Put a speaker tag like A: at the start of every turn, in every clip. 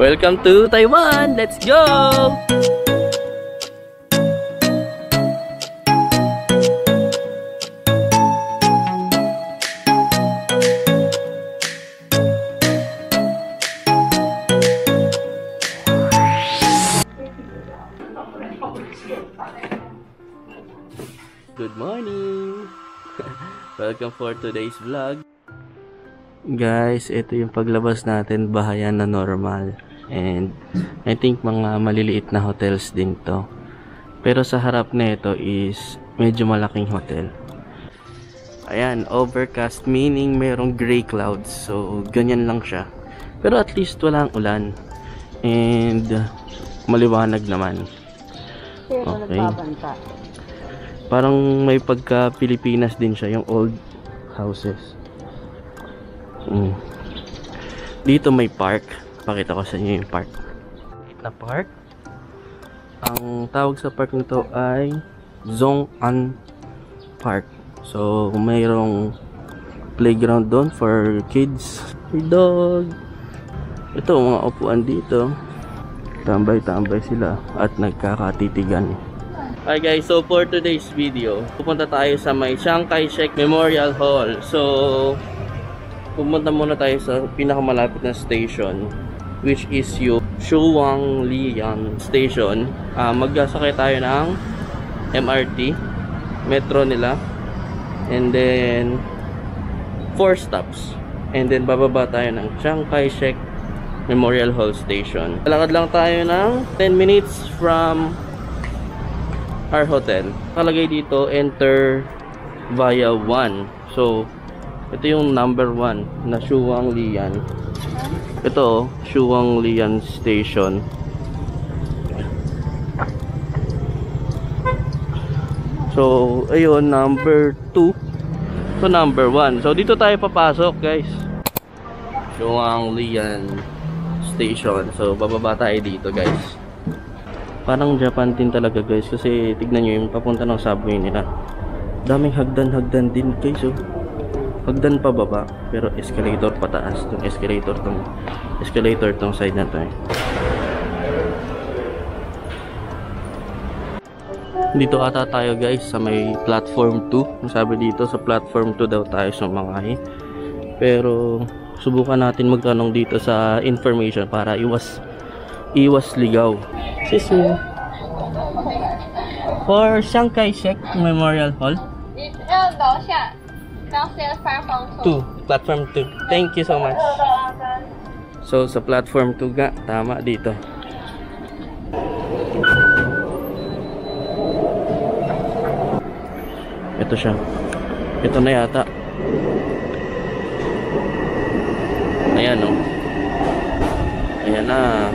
A: Welcome to Taiwan! Let's go! Good morning! Welcome for today's vlog. Guys, ito yung paglabas natin, bahayan na normal. And I think mga maliliit na hotels din to. Pero sa harap na ito is medyo malaking hotel. Ayan, overcast meaning merong gray clouds. So, ganyan lang siya. Pero at least walang ulan. And maliwanag naman. Okay. Parang may pagka Pilipinas din siya, yung old houses. Dito may park. Pakita ko sa inyo yung park. Na park. Ang tawag sa park nito ay Zhong'an Park. So mayroong playground doon for kids. May dog. Ito mga upuan dito. Tambay-tambay sila at nagkakatitigan. Hi guys, so for today's video, pupunta tayo sa may Chiang Kai-shek Memorial Hall. So pumunta muna tayo sa pinakamalapit na station, which is yung Shuangliang Station. Magsasakay tayo ng MRT, metro nila, and then 4 stops, and then bababa tayo ng Chiang Kai-shek Memorial Hall Station. Lakad lang tayo ng 10 minutes from our hotel. Nakalagay dito, enter via 1. So ito yung number 1 na Shuangliang. Ito, Shuangliang Station. So, ayun, number 2 to number 1. So, dito tayo papasok, guys. Shuangliang Station. So, bababa tayo dito, guys. Parang Japan din talaga, guys. Kasi, tignan nyo yung papunta ng subway nila. Daming hagdan-hagdan din, guys, oh. Hagdan pababa, pero escalator pataas. Itong escalator tong side na to. Dito ata tayo guys sa may platform 2. Sabi dito sa platform 2 daw tayo sumakay. Pero subukan natin magtanong dito sa information para iwas ligaw. Excuse me. For Chiang Kai-shek Memorial Hall. 2, platform 2. Thank you so much. So sa platform 2 nga, tama dito. Ito siya. Ito na yata. Ayan oh. Ayan na.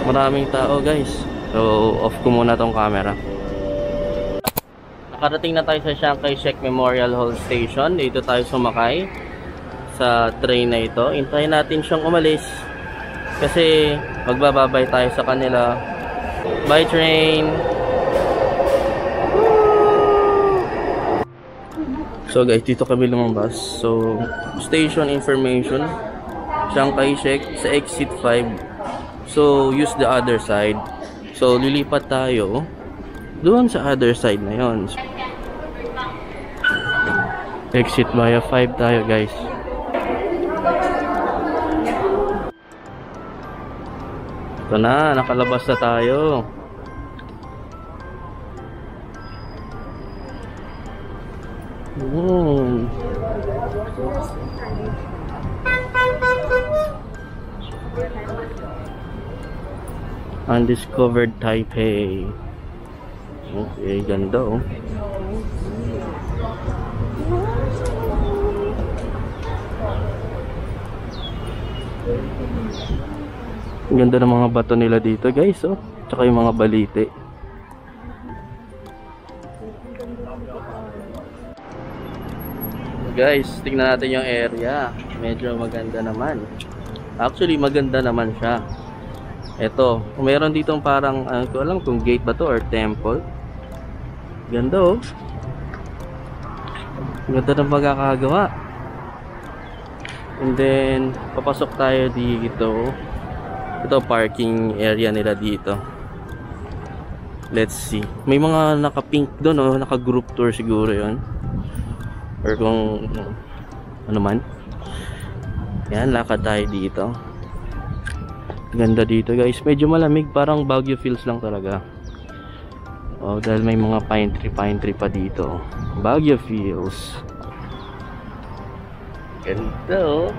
A: Maraming tao guys. So off ko muna tong camera. Nakarating na tayo sa Chiang Kai-shek Memorial Hall Station. Dito tayo sumakay sa train na ito. Hintayin natin siyang umalis kasi magbababay tayo sa kanila. Bye train! So guys, dito kami lumabas. So, station information, Chiang Kai-shek sa exit 5. So, use the other side. So, lilipat tayo doon sa other side na yon. Exit via 5 tayo guys. Ito na, nakalabas na tayo. Undiscovered Taipei. Okay, ganda oh. Ganda ng mga bato nila dito guys oh. Tsaka yung mga balite. Guys, tingnan natin yung area. Medyo maganda naman. Actually, maganda naman siya. Ito, meron ditong parang, ko alam kung gate ba to or temple. Ganda oh. Ganda ng pagkakagawa. And then, papasok tayo dito. Ito, parking area nila dito. Let's see. May mga naka-pink doon, oh. Naka-group tour siguro yon. Or kung ano man. Yan, lakad tayo dito. Ganda dito guys. Medyo malamig, parang Baguio feels lang talaga. Oh, dahil may mga pine tree pa dito. Baguio feels. Ganda oh.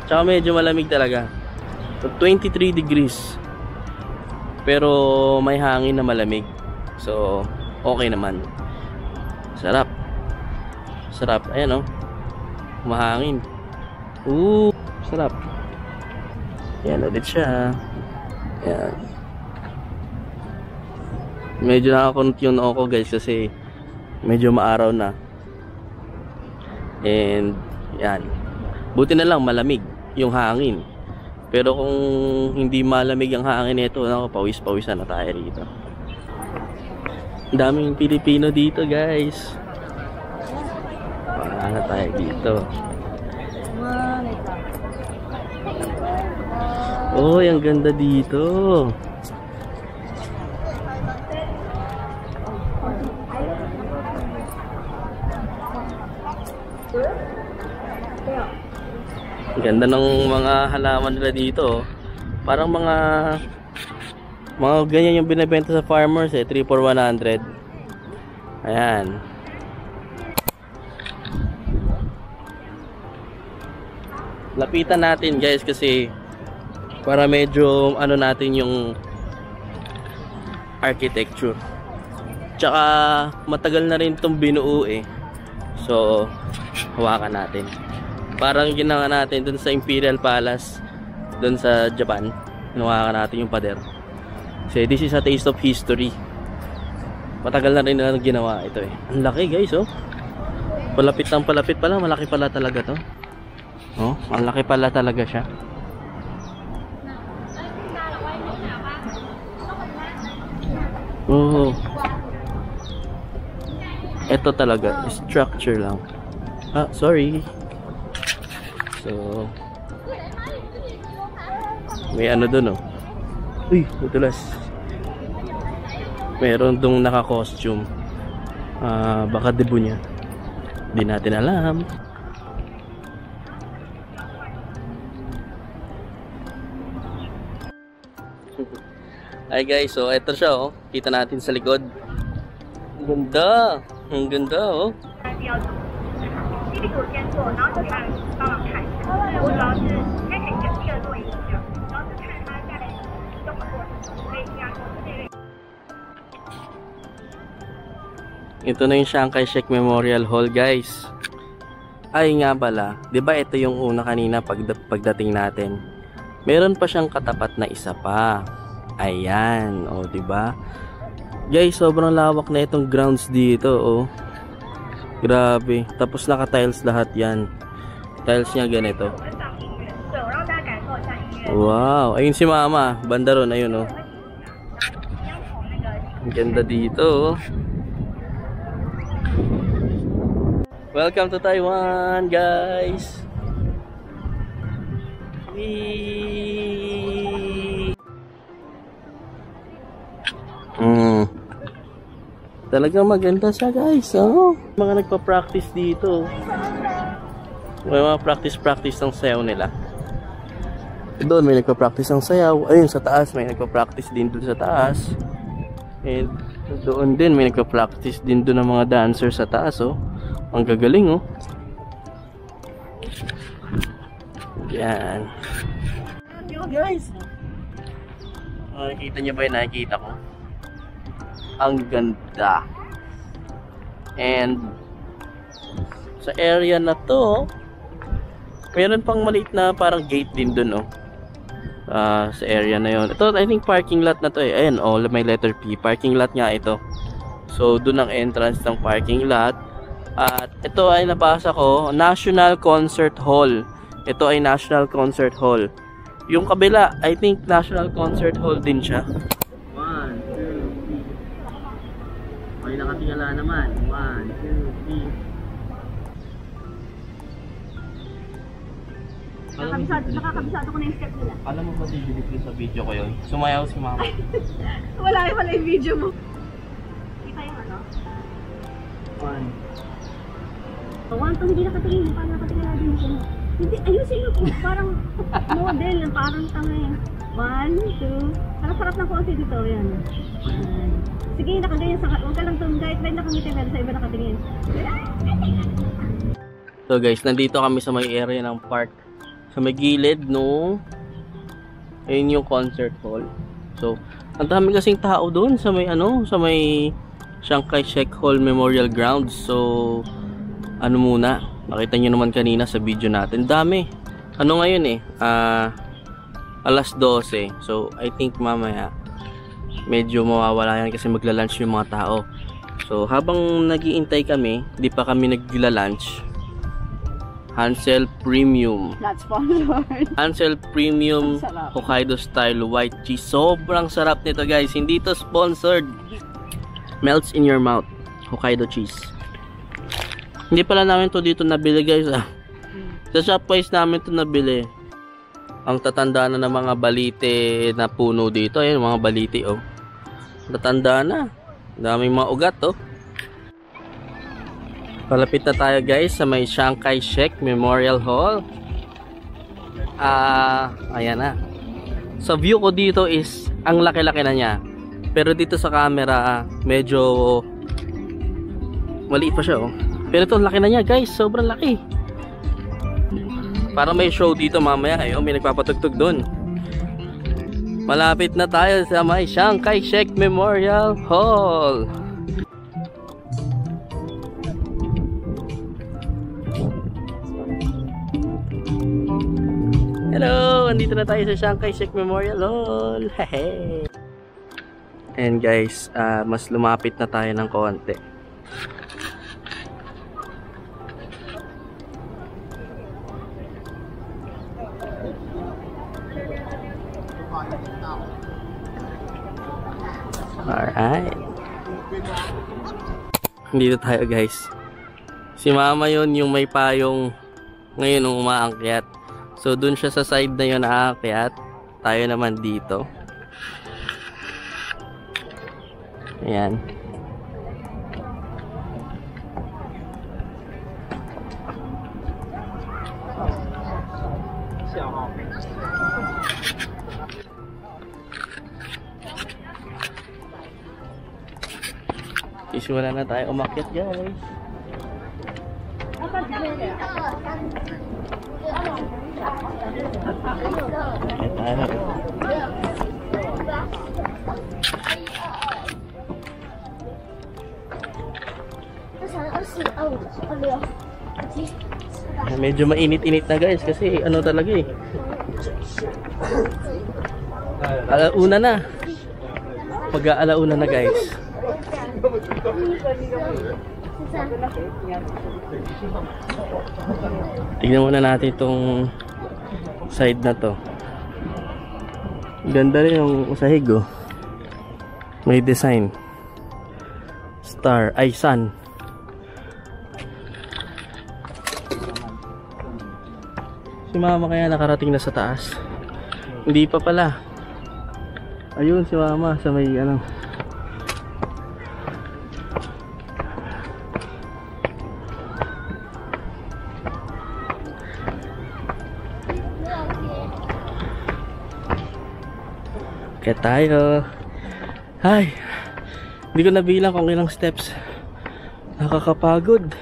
A: Tsaka medyo malamig talaga. So, 23 degrees. Pero may hangin na malamig. So, okay naman. Sarap. Sarap. Ayan oh. Mahangin. Sarap. Ayan ulit siya. Ayan. Medyo nakakunot yung noo ko guys kasi medyo maaraw na. And yan. Buti na lang malamig yung hangin. Pero kung hindi malamig ang hangin nito, pawis-pawisan na tayo rito. Daming Pilipino dito guys. Para tayo dito. Oh, ang ganda dito. Ganda ng mga halaman nila dito. Parang mga ganyan yung binebenta sa farmers eh, 3 for 100. Ayan. Lapitan natin guys kasi para medyo ano natin yung architecture. Tsaka matagal na rin itong binuo eh. So hawakan natin. Parang ginawa natin dun sa Imperial Palace dun sa Japan. Hawakan natin yung pader. Kasi this is a taste of history. Matagal na rin na ginawa ito eh. Ang laki guys oh. Palapit ng palapit pala. Malaki pala talaga to. Oh, ang laki pala talaga siya. Oh. Ito talaga, structure lang. Ah, sorry. So, may ano dun oh. Uy, utulas. Meron dong naka-costume. Baka debo niya. Hindi natin alam. Hi guys, so eto siya oh. Kita natin sa likod. Ang ganda. Ang ganda oh. Ito na yung Chiang Kai-shek Memorial Hall guys. Ay nga pala, 'di ba ito yung una kanina pagdating natin. Meron pa siyang katapat na isa pa. Ayan, oh, 'di ba? Guys, sobrang lawak na itong grounds dito, oh. Grabe. Tapos naka-tiles lahat 'yan. Tiles niya ganito. Wow, ayun si Mama, banda ron, ayun oh. Ang ganda dito, oh. Welcome to Taiwan, guys. Talagang maganda siya guys, oh. Mga nagpa-practice dito. May mga practice ng sayaw nila. Doon may nagpa-practice ng sayaw. Ayun sa taas may nagpa-practice din doon sa taas. And doon din may nagpa-practice din doon ng mga dancer sa taas, oh. Ang gagaling, oh. Yan. Yo guys. Nakikita niyo ba yung nakikita ko? Ang ganda. And sa area na to, meron pang maliit na parang gate din dun, oh. Sa area na yon. Ito, I think parking lot na to eh. Ayan, oh, may letter P. Parking lot nga ito. So, dun ang entrance ng parking lot. At ito ay nabasa ko, National Concert Hall. Ito ay National Concert Hall. Yung kabila, I think National Concert Hall din siya. 1, 2, 3. May nakatingala naman. 1, 2, 3.
B: Nakakabisado ko na yung step nila.
A: Alam mo ba didelete ko sa video ko yun? Sumayaw si mama.
B: Wala yung video mo. Kita yung ano?
A: One.
B: One to hindi nakatingin. Paano nakatingin natin mo? Hindi, ayusin mo po. Parang model. Parang tanga eh. 1, 2. Harap-harap ng konti dito. Yan. Sige, nakaganyan sa... Huwag ka lang itong kahit may nakangiti pero sa iba nakatingin.
A: So guys, nandito kami sa may area ng park. Sa may gilid no. Ayun yung concert hall. So, ang dami kasing tao doon sa may ano, sa may Chiang Kai-shek Hall Memorial Grounds. So, ano muna, nakita nyo naman kanina sa video natin. Dami. Ano ngayon eh? Alas 12. So, I think mamaya medyo mawawala yan kasi magla-lunch yung mga tao. So, habang nag-iintay kami, di pa kami nagla-lunch. Hansel Premium.
B: Not sponsored.
A: Hansel Premium Hokkaido Style White Cheese. Sobrang sarap nito guys. Hindi to sponsored. Melts in your mouth. Hokkaido cheese. Hindi pala namin to dito nabili guys. Sa Shopwise namin to nabili. Ang tatanda na ng mga balite na puno dito. Ayan mga balite oh. Tatanda na. Daming mga ugat oh. Palapit na tayo guys sa may Chiang Kai-shek Memorial Hall. Ayan na. Sa view ko dito is ang laki-laki na niya. Pero dito sa camera medyo maliit pa siya oh. Pero ito laki na niya guys, sobrang laki. Para may show dito mamaya, ayun, may nagpapatugtog doon. Malapit na tayo sa may Chiang Kai-shek Memorial Hall. Hello! Andito na tayo sa Chiang Kai-shek Memorial Hall. Hehe. And guys, mas lumapit na tayo ng konti. Alright. Dito tayo guys. Si mama yun yung may payong ngayon nung umaakyat. So dun siya sa side na yun aakyat. Tayo naman dito. Ayan. Isimula na tayo umakyat guys. Medyo mainit-init na guys kasi ano talaga eh. Alauna na. Pag-aalauna na guys. Tignan muna natin itong side na to. Ganda rin yung sahig oh. May design. Star, ay sun. Si mama kaya nakarating na sa taas. Hindi pa pala. Ayun si mama sa may ano. Kaya tayo. Ay, hindi ko nabilang kung ilang steps. Nakakapagod.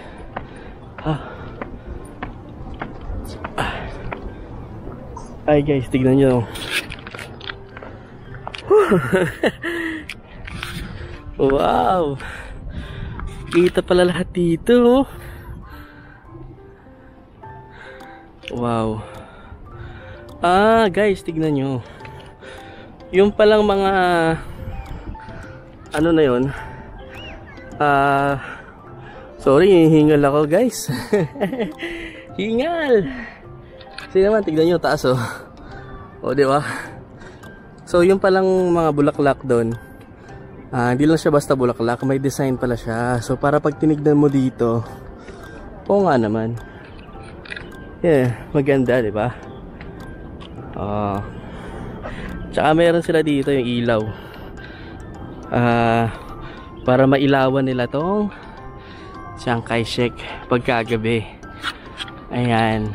A: Ay guys, tignan nyo. Wow. Kita pala lahat dito. Wow. Guys, tignan nyo. Yung palang mga ano na yun. Sorry, hingal ako guys. Hingal. Sige naman, tignan nyo taas oh. O diba? So yung palang mga bulaklak doon, hindi lang siya basta bulaklak, may design pala siya. So para pag tinignan mo dito, oo nga naman. Yeah, maganda diba? Tsaka meron sila dito yung ilaw. Para mailawan nila tong Chiang Kai-shek pagkagabi. Ayan.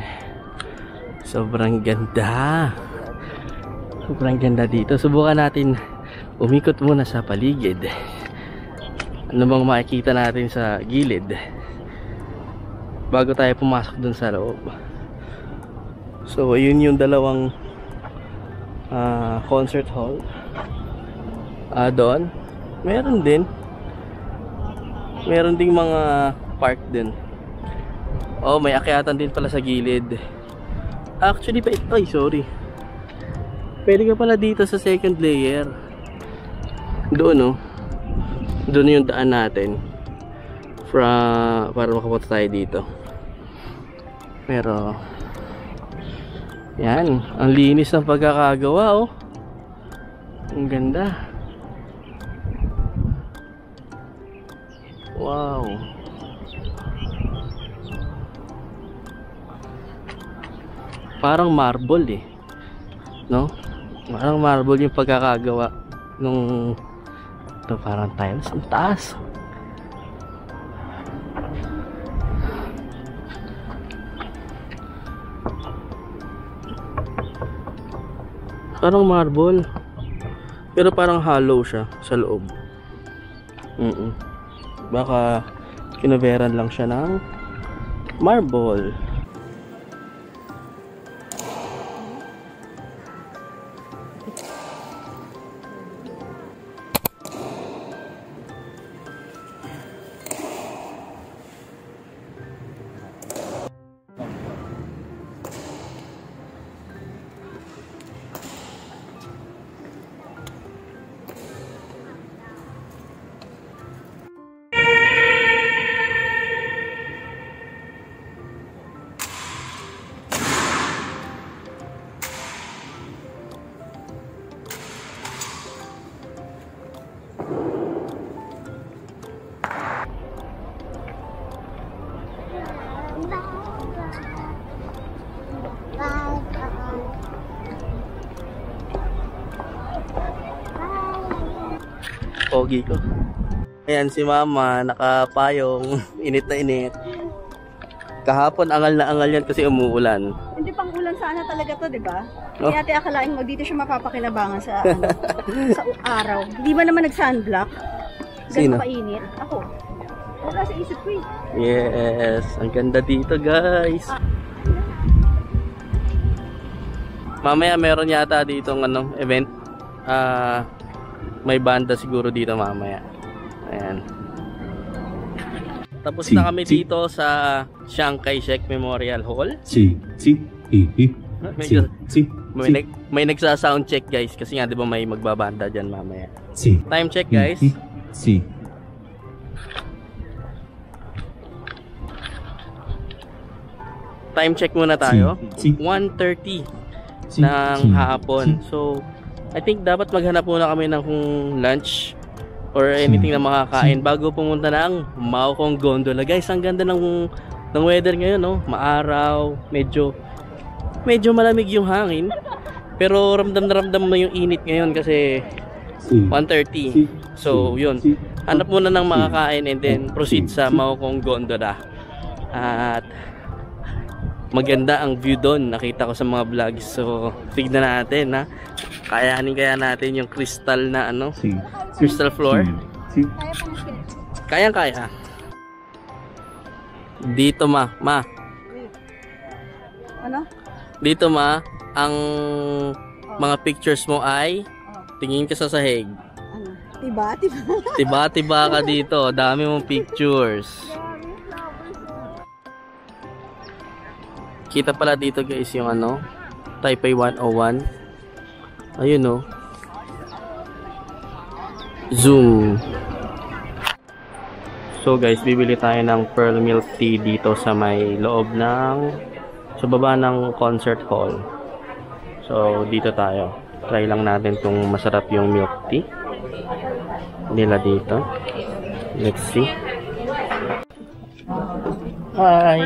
A: Sobrang ganda. Sobrang ganda dito. Subukan natin umikot muna sa paligid. Ano bang makikita natin sa gilid bago tayo pumasok dun sa loob. So, yun yung dalawang concert hall. Doon meron ding mga park din. Oh, may akyatan din pala sa gilid. Actually, ay sorry, pwede ka pala dito sa second layer. Doon, oh, doon yung daan natin para makapunta tayo dito. Pero yan, ang linis ng pagkakagawa, oh. Ang ganda. Wow. Parang marble eh, no? Parang marble yung pagkakagawa nung ito, parang tiles. Ang taas. Parang marble, pero parang hollow siya sa loob. Baka kinaveran lang siya ng marble. Pogi ko. Ayan si mama, nakapayong, init na init. Kahapon angal na angal yan kasi umuulan. Hindi pang ulan sana talaga to, di ba? Hindi natin akalain mo dito siya mapapakinabangan sa sa araw. Hindi ba naman nag-sunblock? Sino? Painit. Ako. Wala sa isip ko eh. Yes, ang ganda dito guys. Mamaya meron yata dito ng event. May banda siguro dito mamaya. Ayan. Tapos na kami dito sa Chiang Kai-shek Memorial Hall. May nagsa-sound check guys kasi nga 'di ba may magbabanda diyan mamaya. Time check guys. Time check muna tayo. 1:30 ng hapon. So I think dapat maghanap muna kami ng lunch or anything na makakain bago pumunta ng Maokong Gondola. Guys, ang ganda ng weather ngayon, no? Maaraw, medyo malamig yung hangin. Pero ramdam na ramdam mo yung init ngayon kasi 1:30. So, yun. Hanap muna ng makakain and then proceed sa Maokong Gondola. At maganda ang view doon. Nakita ko sa mga vlogs. So, tignan natin, ha? Kayanin kaya natin yung crystal na crystal floor. Kayang-kaya. Dito ma. Ano? Dito ma, ang mga pictures mo ay tingin ka sa sahig. Ano? Tiba ka dito. Dami mong pictures. Kita pala dito guys yung Taipei 101. Ayun, no. Zoom. So guys, bibili tayo ng pearl milk tea dito sa may loob sa baba ng concert hall. So dito tayo. Try lang natin kung masarap yung milk tea nila dito. Let's see. Hi.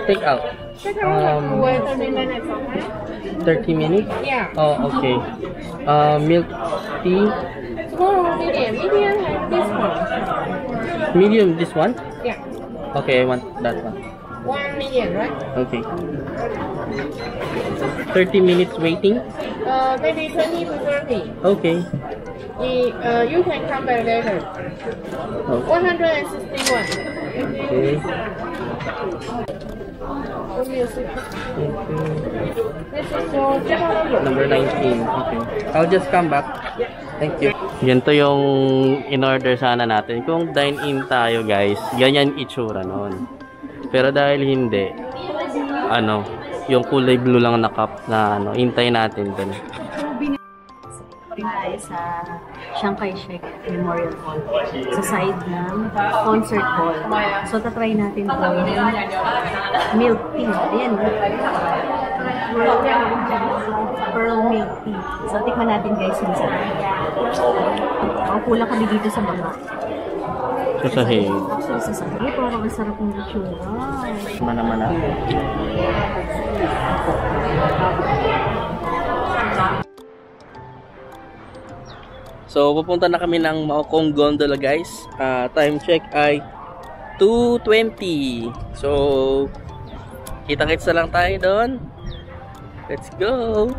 A: Take out.
C: Wait 30 minutes, okay?
A: 30 minutes?
C: Yeah.
A: Oh, okay. Milk tea.
C: Small, medium. Medium like this one.
A: Medium, this one?
C: Yeah.
A: Okay, I want that one.
C: 1 medium, right?
A: Okay. 30 minutes waiting?
C: Maybe 20 to 30.
A: Okay.
C: You can come back later.
A: Oh,
C: 161.
A: okay.
C: What do you see?
A: Okay.
C: This is your channel number.
A: Number 19. Okay. I'll just come back. Thank you. Ganito yung in-order sana natin. Kung dine-in tayo, guys, ganyan itsura noon. Pero dahil hindi, ano, yung kulay blue lang na cup na ano, hintay natin dun.
B: Rin tayo sa Chiang Kai-shek Memorial Hall. Sa side ng concert hall. So, tatry natin po milk tea. Ayan. Pearl milk tea. So, tikman natin guys yung sa kulang kami dito sa baba.
A: So, sa hay.
B: Actually, sa sabi, parang ang sarap ng itsura.
A: Mana-mana. So, pupunta na kami ng Maokong Gondola, guys. Time check ay 2:20. So, kita-kits na lang tayo doon. Let's go!